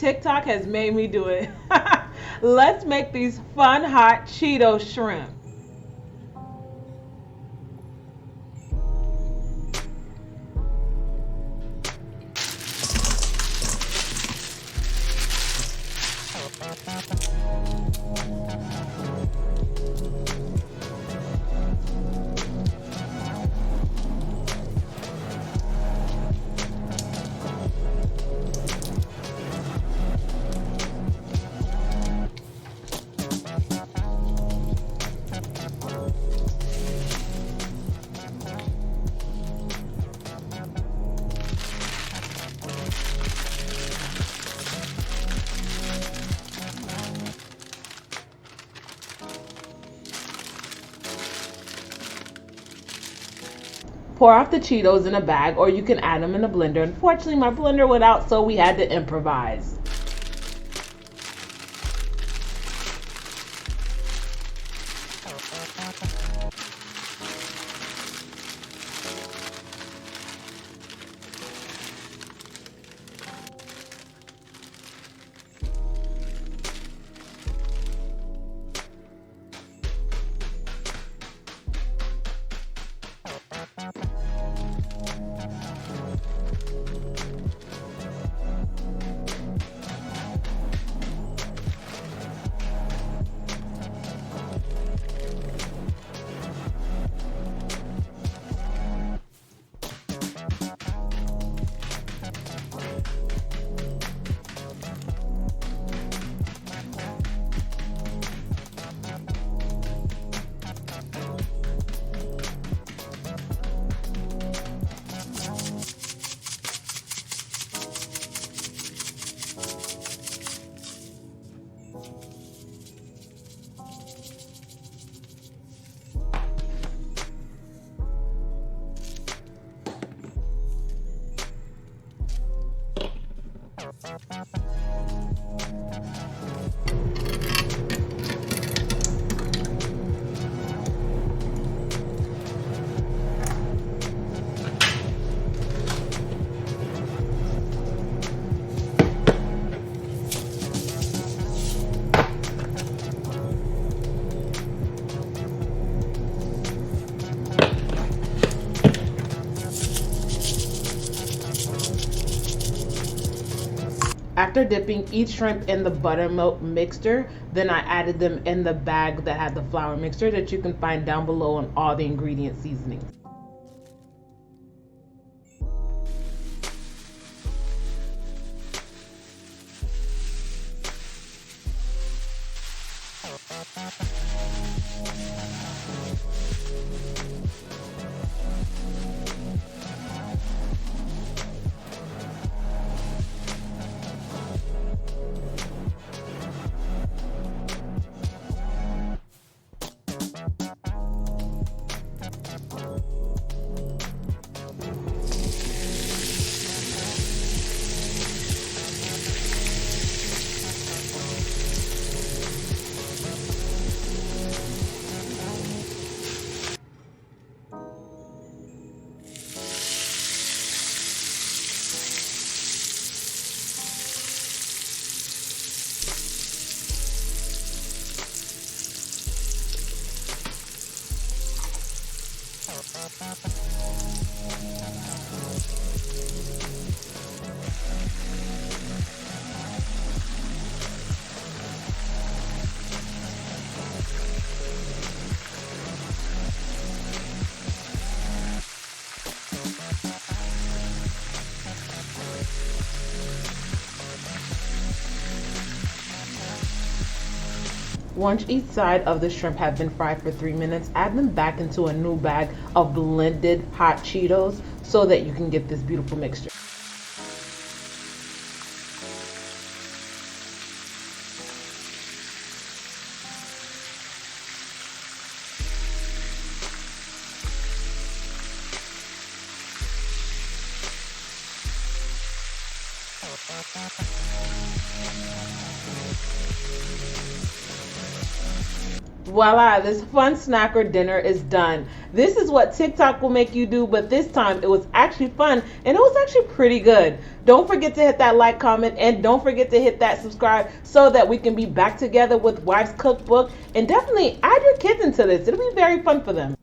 TikTok has made me do it. Let's make these fun hot Cheeto shrimp. Pour off the Cheetos in a bag, or you can add them in a blender. Unfortunately, my blender went out, so we had to improvise. After dipping each shrimp in the buttermilk mixture, then I added them in the bag that had the flour mixture that you can find down below on all the ingredient seasonings. Once each side of the shrimp have been fried for 3 minutes, add them back into a new bag of blended hot Cheetos so that you can get this beautiful mixture. Voila, this fun snacker dinner is done. This is what TikTok will make you do, but this time it was actually fun and it was actually pretty good. Don't forget to hit that like, comment, and don't forget to hit that subscribe so that we can be back together with Wife's Cookbook. And definitely add your kids into this. It'll be very fun for them.